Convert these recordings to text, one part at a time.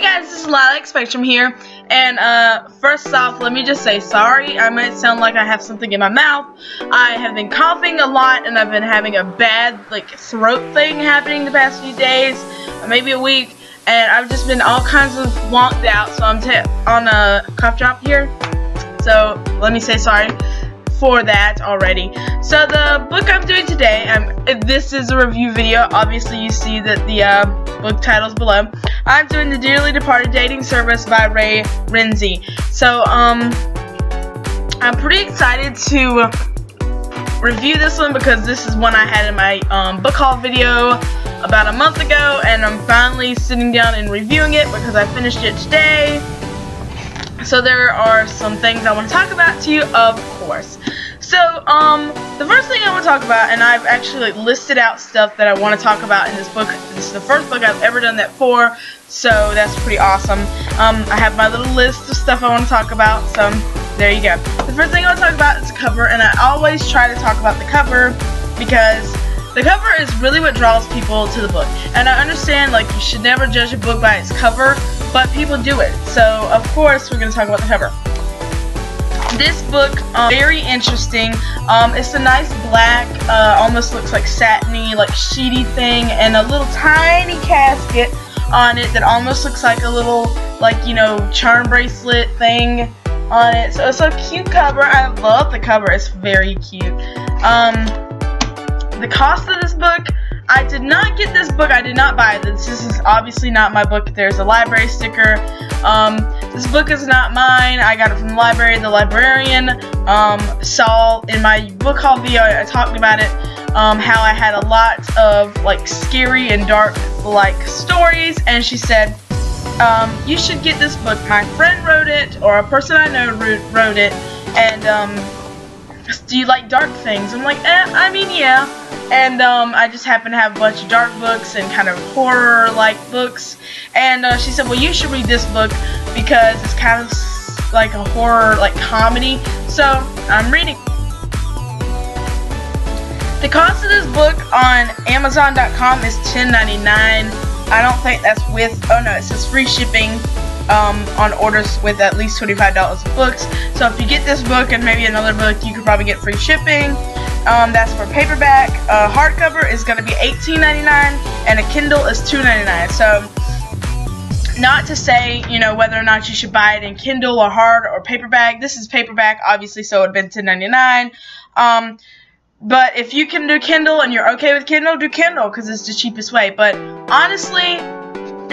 guys, this is Lilacspectrum here, and first off, let me just say sorry. I might sound like I have something in my mouth. I have been coughing a lot, and I've been having a bad, throat thing happening the past few days, maybe a week, and I've just been all kinds of wonked out, so I'm on a cough drop here, so let me say sorry for that already. So the book I'm doing today, this is a review video. Obviously you see that the book title's below. I'm doing The Dearly Departed Dating Service by Rae Renzi. So I'm pretty excited to review this one because this is one I had in my book haul video about a month ago, and I'm finally sitting down and reviewing it because I finished it today. So there are some things I want to talk about to you, of course. So, the first thing I want to talk about, and I've actually listed out stuff that I want to talk about in this book. This is the first book I've ever done that for, so that's pretty awesome. I have my little list of stuff I want to talk about, so there you go. The first thing I want to talk about is the cover, and I always try to talk about the cover because the cover is really what draws people to the book. And I understand, you should never judge a book by its cover, but people do it. So, of course, we're going to talk about the cover. This book, very interesting. It's a nice black, almost looks like satiny, sheety thing, and a little tiny casket on it that almost looks like a little, charm bracelet thing on it. So it's a cute cover. I love the cover. It's very cute. The cost of this book, I did not get this book. I did not buy this. This is obviously not my book. There's a library sticker. This book is not mine. I got it from the library. The librarian saw in my book haul video, I talked about it, how I had a lot of scary and dark stories, and she said, you should get this book. My friend wrote it, or a person I know wrote it, and do you like dark things? I'm like, I mean, yeah. And I just happen to have a bunch of dark books and kind of horror-like books. And she said, well, you should read this book because it's kind of like a horror, comedy. So I'm reading. The cost of this book on Amazon.com is $10.99. I don't think that's with, oh no, it says free shipping on orders with at least $25 of books. So if you get this book and maybe another book, you could probably get free shipping. That's for paperback. Hardcover is going to be $18.99 and a Kindle is $2.99. So not to say, whether or not you should buy it in Kindle or hard or paperback. This is paperback, obviously, so it would have been $10.99. But if you can do Kindle and you're okay with Kindle, do Kindle because it's the cheapest way. But honestly,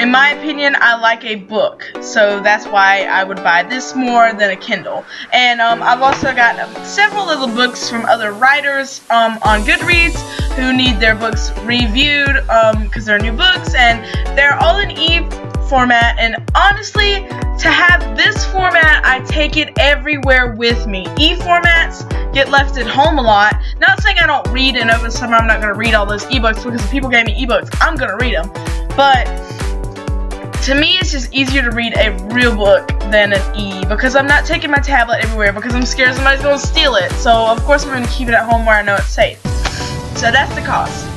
in my opinion, I like a book, so that's why I would buy this more than a Kindle. And I've also got several little books from other writers on Goodreads who need their books reviewed because they're new books, and they're all in e-format. And honestly, to have this format, I take it everywhere with me. E-formats get left at home a lot. Not saying I don't read, and over the summer I'm not going to read all those ebooks because if people gave me ebooks, I'm going to read them. But to me, it's just easier to read a real book than an e because I'm not taking my tablet everywhere because I'm scared somebody's going to steal it. So, of course, I'm going to keep it at home where I know it's safe. So, that's the cost.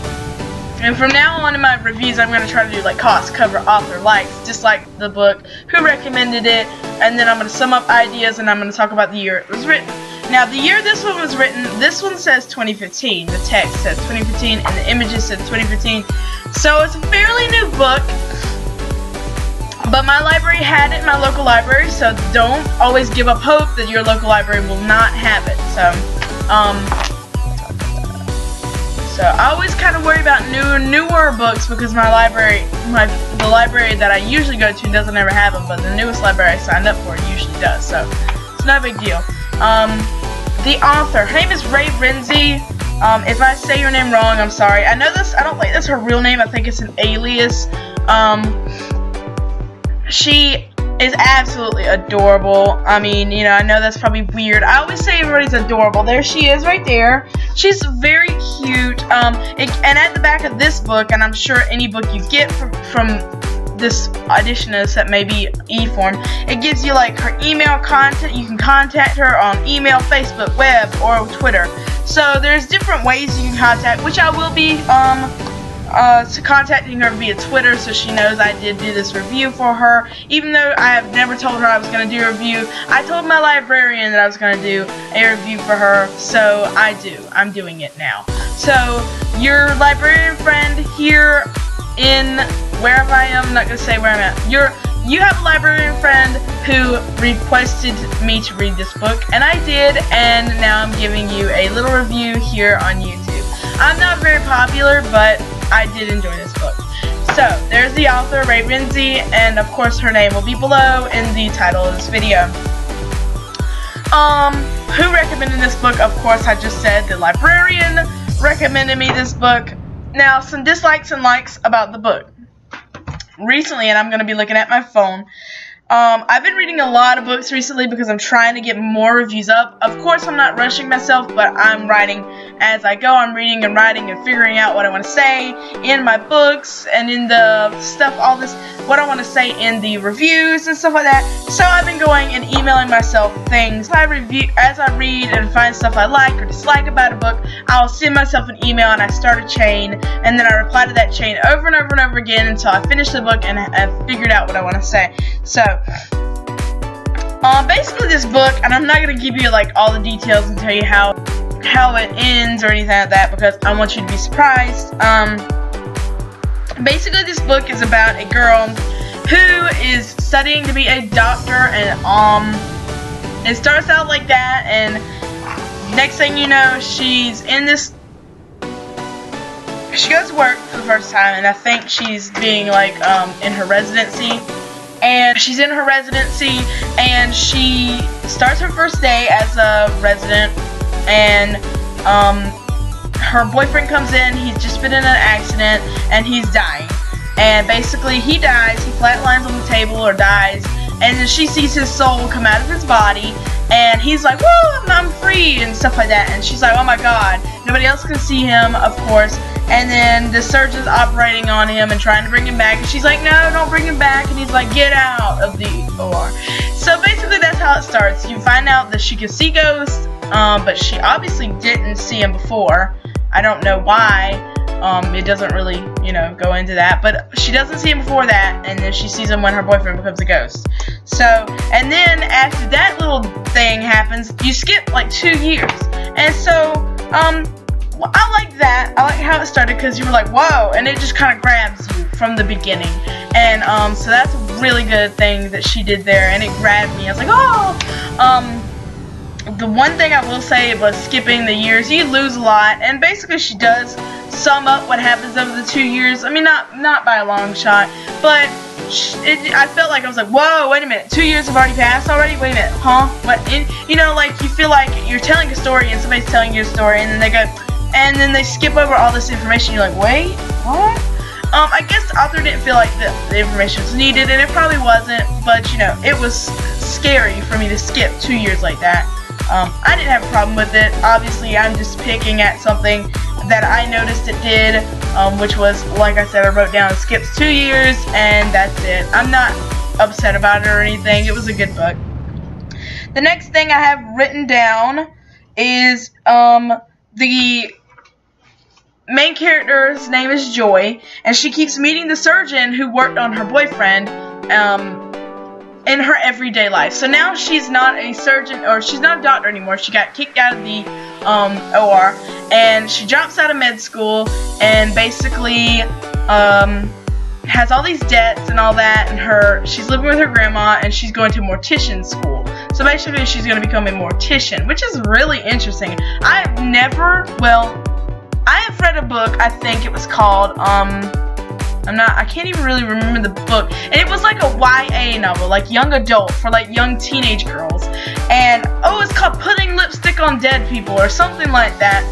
And from now on in my reviews, I'm going to try to do cost, cover, author, likes, just like the book, who recommended it, and then I'm going to sum up ideas and I'm going to talk about the year it was written. Now, the year this one was written, this one says 2015. The text says 2015 and the images said 2015. So, it's a fairly new book. But my library had it in my local library, so don't always give up hope that your local library will not have it. So I always kind of worry about newer books because my library, the library that I usually go to doesn't ever have them, but the newest library I signed up for usually does. So it's not a big deal. The author, her name is Rae Renzi. If I say your name wrong, I'm sorry. I don't think that's her real name. I think it's an alias. She is absolutely adorable. I mean, I know that's probably weird. I always say everybody's adorable. There she is right there. She's very cute. And at the back of this book, and I'm sure any book you get from this edition is that may be e-form, it gives you her email contact. You can contact her on email, Facebook, web, or Twitter. So there's different ways you can contact, which I will be contacting her via Twitter so she knows I did do this review for her. Even though I have never told her I was going to do a review, I told my librarian that I was going to do a review for her, so I'm doing it now. So, your librarian friend here in wherever I am, I'm not going to say where I'm at, you have a librarian friend who requested me to read this book, and I did, and now I'm giving you a little review here on YouTube. I'm not very popular, but I did enjoy this book. So, there's the author, Rae Renzi, and of course her name will be below in the title of this video. Who recommended this book? Of course, I just said the librarian recommended me this book. Now, some dislikes and likes about the book. Recently, and I'm going to be looking at my phone, I've been reading a lot of books recently because I'm trying to get more reviews up. Of course, I'm not rushing myself, but I'm writing as I go. I'm reading and writing and figuring out what I want to say in my books and in the stuff, all this, what I want to say in the reviews and stuff like that. So I've been going and emailing myself things. As I read and find stuff I like or dislike about a book, I'll send myself an email and I start a chain, and then I reply to that chain over and over and over again until I finish the book and I've figured out what I want to say. So, basically this book, and I'm not going to give you like all the details and tell you how it ends or anything like that because I want you to be surprised. Basically this book is about a girl who is studying to be a doctor, and it starts out like that, and next thing you know, she goes to work for the first time, and I think she's being like in her residency. And she's in her residency, and she starts her first day as a resident, and her boyfriend comes in. He's just been in an accident, and he's dying. And basically, he dies. He flatlines on the table or dies, and then she sees his soul come out of his body, and he's like, "Woo, I'm free," and stuff like that. And she's like, "Oh my God!" Nobody else can see him, of course. And then the surgeon's operating on him and trying to bring him back. And she's like, "No, don't bring him back." And he's like, "Get out of the OR." So basically that's how it starts. You find out that she can see ghosts, but she obviously didn't see him before. I don't know why. It doesn't really, go into that. But she doesn't see him before that. And then she sees him when her boyfriend becomes a ghost. So, and then after that little thing happens, you skip like 2 years. And so, I like that. I like how it started because you were like, whoa, and it just kind of grabs you from the beginning. And so that's a really good thing that she did there, and it grabbed me. I was like, oh. The one thing I will say was skipping the years. You lose a lot, and basically she does sum up what happens over the 2 years. I mean, not by a long shot, but I felt like I was like, whoa, wait a minute, 2 years have already passed already? Wait a minute, huh? What? Like you feel like you're telling a story and somebody's telling you a story, and then they go, and then they skip over all this information. You're like, wait, what? I guess the author didn't feel like the information was needed, and it probably wasn't, but it was scary for me to skip 2 years like that. I didn't have a problem with it. Obviously, I'm just picking at something that I noticed it did, which was, like I said, I wrote down, it skips 2 years, and that's it. I'm not upset about it or anything. It was a good book. The next thing I have written down is, the main character's name is Joy, and she keeps meeting the surgeon who worked on her boyfriend in her everyday life. So now she's not a surgeon, or she's not a doctor anymore. She got kicked out of the OR, and she drops out of med school, and basically has all these debts and all that, and she's living with her grandma, and she's going to mortician school. So basically she's going to become a mortician, which is really interesting. I have read a book, I think it was called, I can't even really remember the book, and it was like a YA novel, like young adult, for like young teenage girls, and it's called Putting Lipstick on Dead People, or something like that,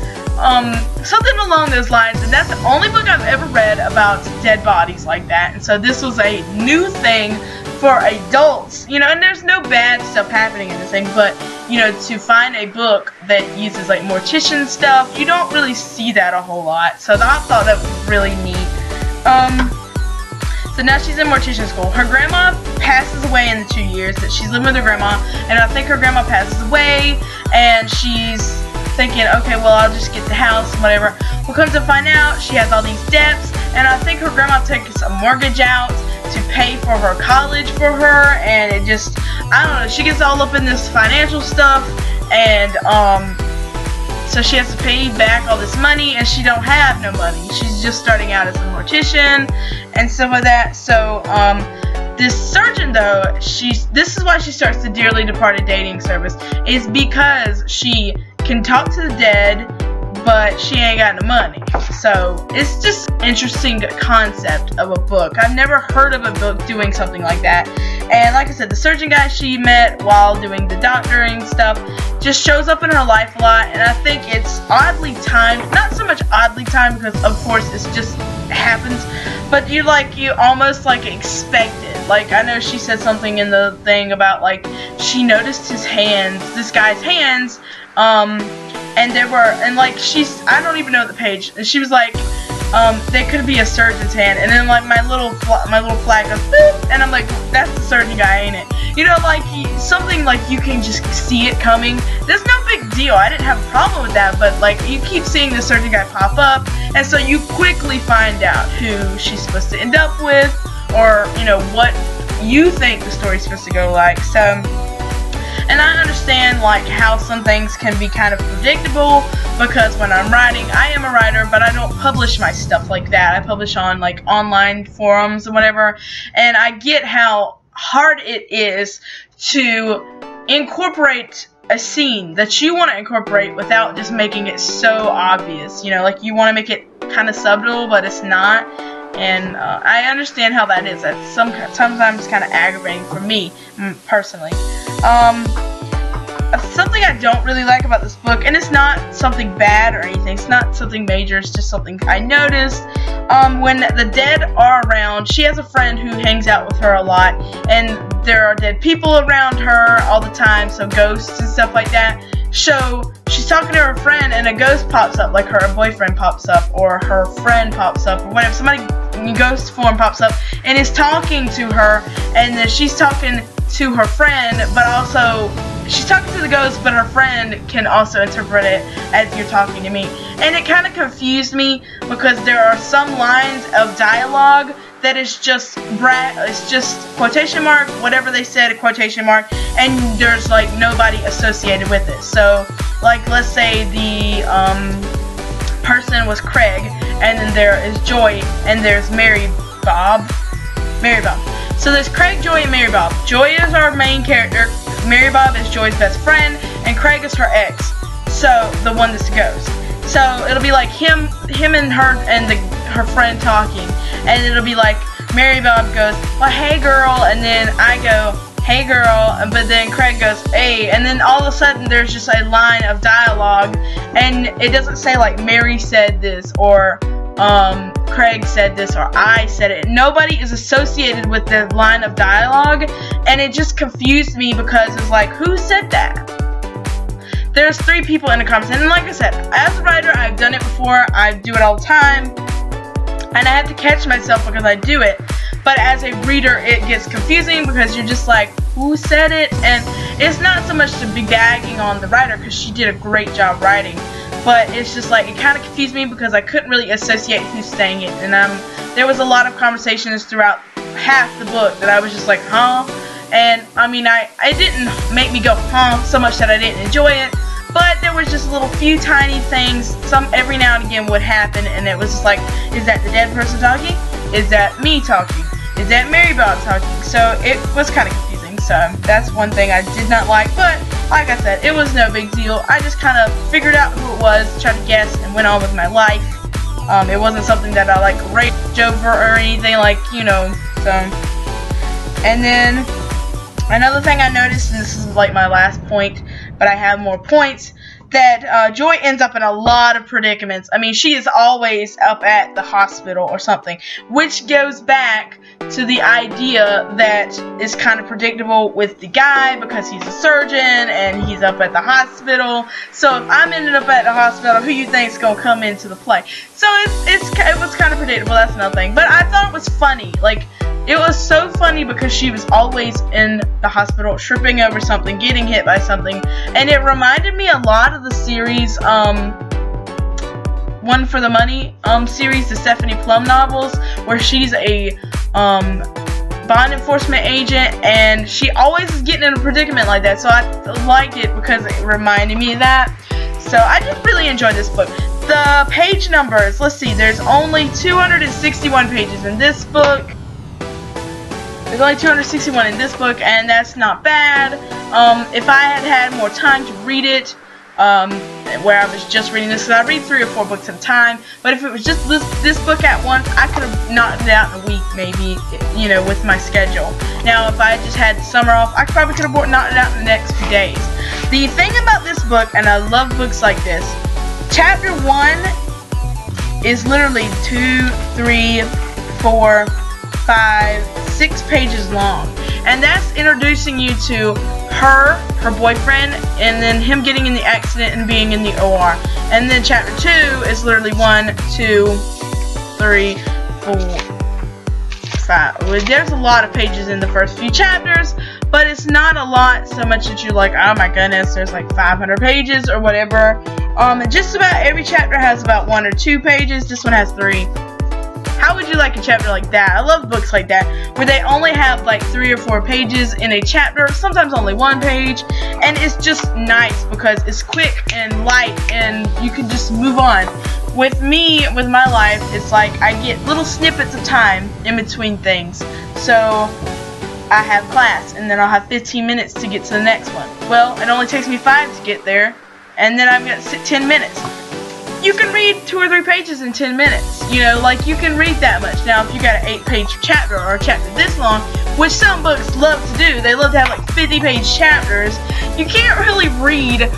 something along those lines, and that's the only book I've ever read about dead bodies like that, and so this was a new thing for adults, and there's no bad stuff happening in this thing, but, to find a book that uses, like, mortician stuff, you don't really see that a whole lot, so I thought that was really neat. So now she's in mortician school. Her grandma passes away in the 2 years that she's living with her grandma, and I think her grandma passes away, and she's thinking, okay, well, I'll just get the house and whatever. Well, comes to find out, she has all these debts, and I think her grandma took a mortgage out to pay for her college for her, and it just, I don't know, she gets all up in this financial stuff, and so she has to pay back all this money, and she don't have no money. She's just starting out as a mortician and stuff like that. So this surgeon, though, this is why she starts the Dearly Departed dating service, is because she can talk to the dead, but she ain't got no money. So it's just an interesting concept of a book. I've never heard of a book doing something like that. And like I said, the surgeon guy she met while doing the doctoring stuff just shows up in her life a lot, and I think it's oddly timed. Not so much oddly timed, because of course it's just happens, but you almost like expect it. Like, I know she said something in the thing about like she noticed his hands, this guy's hands, and there were, and like I don't even know the page, and she was like, they could be a surgeon's hand, and then like my little flag goes boop, and I'm like, that's the surgeon guy, ain't it? You know, like something like you can just see it coming. There's no big deal. I didn't have a problem with that, but like you keep seeing the surgeon guy pop up, and so you quickly find out who she's supposed to end up with, or you know what you think the story's supposed to go like. So. And I understand like how some things can be kind of predictable, because when I'm writing, I am a writer, but I don't publish my stuff like that. I publish on like online forums and whatever, and I get how hard it is to incorporate a scene that you want to incorporate without just making it so obvious. You know, like you want to make it kind of subtle, but it's not. And I understand how that is. That's sometimes kind of aggravating for me personally. Something I don't really like about this book, and it's not something bad or anything, it's not something major, it's just something I noticed. When the dead are around, she has a friend who hangs out with her a lot, and there are dead people around her all the time, so ghosts and stuff like that. So she's talking to her friend, and a ghost pops up, like her boyfriend pops up, or her friend pops up, or whatever. Somebody in ghost form pops up and is talking to her, and then she's talking to her friend, but also she's talking to the ghost, but her friend can also interpret it as you're talking to me. And it kind of confused me, because there are some lines of dialogue that is just it's just quotation mark, whatever they said, a quotation mark, and there's like nobody associated with it. So like, let's say the person was Craig, and then there is Joy, and there's Mary Bob. So there's Craig, Joy, and Mary Bob. Joy is our main character, Mary Bob is Joy's best friend, and Craig is her ex, so the one that's a ghost. So it'll be like him and her and her friend talking, and it'll be like Mary Bob goes, well, hey girl, and then I go, hey girl, but then Craig goes, hey, and then all of a sudden there's just a line of dialogue, and it doesn't say like Mary said this, or Craig said this, or I said it. Nobody is associated with the line of dialogue, and it just confused me, because it's like, who said that? There's 3 people in the conversation, and like I said, as a writer, I've done it before, I do it all the time, and I have to catch myself because I do it, but as a reader, it gets confusing, because you're just like, who said it? And it's not so much to be bagging on the writer, because she did a great job writing, but it's just like, it kind of confused me, because I couldn't really associate who's saying it, and there was a lot of conversations throughout half the book that I was just like, huh? And I mean, it didn't make me go, huh, so much that I didn't enjoy it, but there was just a little few tiny things, every now and again would happen, and it was just like, is that the dead person talking? Is that me talking? Is that Mary Bob talking? So it was kind of confusing, so that's one thing I did not like, but like I said, it was no big deal. I just kind of figured out who it was, tried to guess, and went on with my life. It wasn't something that I like raged over or anything, like, you know, so. And then another thing I noticed, and this is like my last point, but I have more points, that Joy ends up in a lot of predicaments. I mean, she is always up at the hospital or something, which goes back to the idea that is kind of predictable with the guy, because he's a surgeon and he's up at the hospital. So if I'm ended up at the hospital, who you think is going to come into the play? So it was kind of predictable, that's another thing. But I thought it was funny. Like, it was so funny, because she was always in the hospital, tripping over something, getting hit by something, and it reminded me a lot of the series, One for the Money series, the Stephanie Plum novels, where she's a bond enforcement agent, and she always is getting in a predicament like that, so I liked it because it reminded me of that. So I just really enjoyed this book. The page numbers, let's see, there's only 261 pages in this book. There's only 261 in this book, and that's not bad. If I had had more time to read it, where I was just reading this, because I read 3 or 4 books at a time, but if it was just this book at once, I could have knocked it out in a week, maybe, you know, with my schedule. Now, if I just had the summer off, I probably could have knocked it out in the next few days. The thing about this book, and I love books like this, chapter 1 is literally 2, 3, 4, 5, 6 pages long, and that's introducing you to her boyfriend, and then him getting in the accident and being in the OR. And then chapter 2 is literally 1, 2, 3, 4, 5. Well, there's a lot of pages in the first few chapters, but it's not a lot so much that you're like, oh my goodness, there's like 500 pages or whatever. And just about every chapter has about 1 or 2 pages. This one has 3. How would you like a chapter like that? I love books like that, where they only have like 3 or 4 pages in a chapter, sometimes only 1 page, and it's just nice because it's quick and light and you can just move on. With me, with my life, it's like I get little snippets of time in between things. So I have class, and then I'll have 15 minutes to get to the next one. Well, it only takes me 5 to get there, and then I've got to sit 10 minutes. You can read 2 or 3 pages in 10 minutes. You know, like, you can read that much. Now, if you got an 8-page chapter or a chapter this long, which some books love to do, they love to have like 50-page chapters, you can't really read,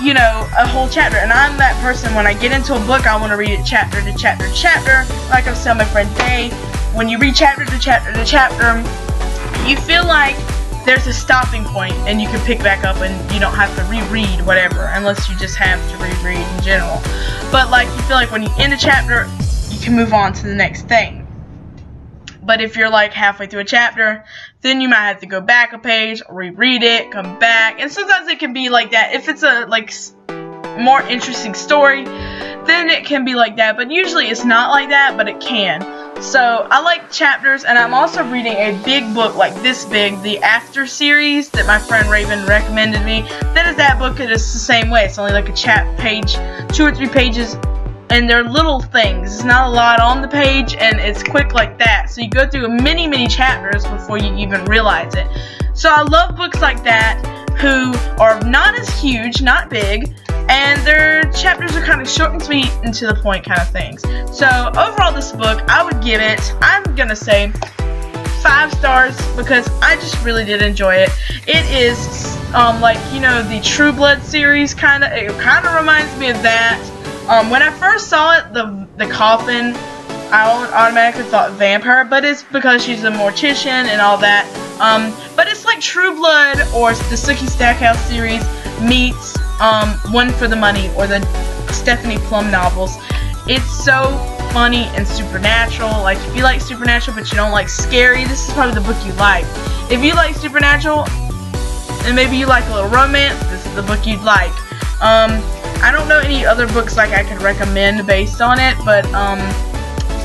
you know, a whole chapter. And I'm that person, when I get into a book, I want to read it chapter to chapter to chapter. Like I was telling my friend Day, when you read chapter to chapter to chapter, you feel like there's a stopping point and you can pick back up and you don't have to reread whatever, unless you just have to reread in general. But like, you feel like when you end a chapter, you can move on to the next thing. But if you're like halfway through a chapter, then you might have to go back a page, reread it, come back, and sometimes it can be like that. If it's a like more interesting story, then it can be like that, but usually it's not like that, but it can. So I like chapters, and I'm also reading a big book like this big, the After series that my friend Raven recommended me. That book is the same way. It's only like a page, 2 or 3 pages, and they're little things. It's not a lot on the page, and it's quick like that. So you go through many chapters before you even realize it. So I love books like that, who are not as huge, not big, and their chapters are kind of short and sweet and to the point kind of things. So overall, this book, I would give it, I'm gonna say 5 stars, because I just really did enjoy it. It is like, you know, the True Blood series, it kind of reminds me of that. When I first saw it, the coffin, I automatically thought vampire, but it's because she's a mortician and all that. But it's like True Blood or the Sookie Stackhouse series meets One for the Money or the Stephanie Plum novels. It's so funny and supernatural. Like, if you like supernatural but you don't like scary, this is probably the book you like. If you like supernatural and maybe you like a little romance, this is the book you'd like. I don't know any other books like I could recommend based on it, but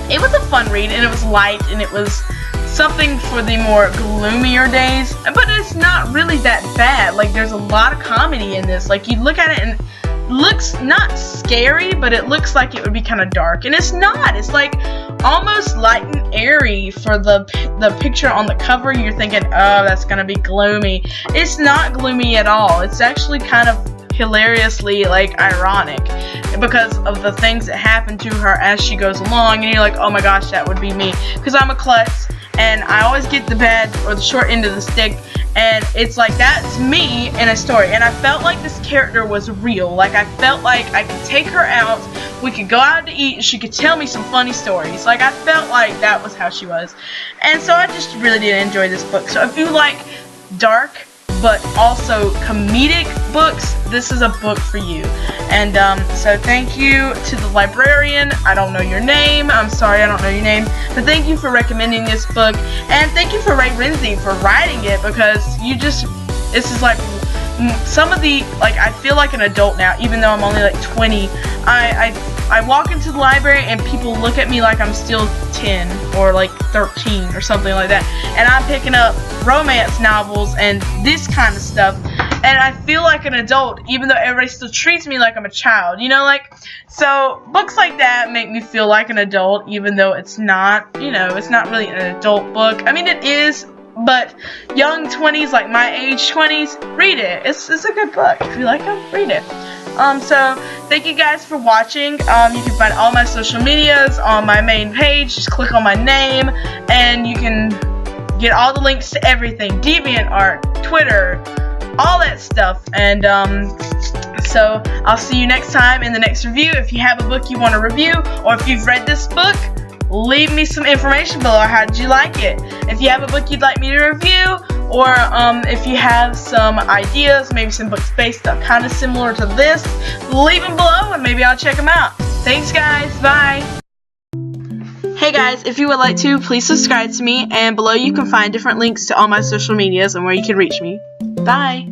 it was a fun read, and it was light, and it was something for the more gloomier days, but it's not really that bad. Like, there's a lot of comedy in this. Like, you look at it and it looks not scary, but it looks like it would be kind of dark, and it's not. It's like almost light and airy. For the picture on the cover, you're thinking, oh, that's gonna be gloomy. It's not gloomy at all. It's actually kind of hilariously like ironic because of the things that happen to her as she goes along, and you're like, oh my gosh, that would be me, because I'm a klutz and I always get the bad or the short end of the stick, and it's like, that's me in a story. And I felt like this character was real. Like, I felt like I could take her out, we could go out to eat, and she could tell me some funny stories. Like, I felt like that was how she was, and so I just really did enjoy this book. So if you like dark but also comedic books, this is a book for you. And so thank you to the librarian. I don't know your name. I'm sorry, I don't know your name. But thank you for recommending this book. And thank you for Rae Renzi for writing it, because this is like some of the, like, I feel like an adult now, even though I'm only like 20. I walk into the library and people look at me like I'm still 10 or like 13 or something like that, and I'm picking up romance novels and this kind of stuff, and I feel like an adult even though everybody still treats me like I'm a child, you know, like, so books like that make me feel like an adult even though it's not, you know, it's not really an adult book. I mean, it is, but young 20s, like my age 20s, read it. It's a good book. If you like them, read it. So thank you guys for watching. You can find all my social medias on my main page. Just click on my name and you can get all the links to everything. DeviantArt, Twitter, all that stuff. And so I'll see you next time in the next review. If you have a book you want to review, or if you've read this book, leave me some information below. How did you like it? If you have a book you'd like me to review, or if you have some ideas, maybe some books based up kind of similar to this, leave them below and maybe I'll check them out. Thanks guys, bye! Hey guys, if you would like to, please subscribe to me, and below you can find different links to all my social medias and where you can reach me. Bye!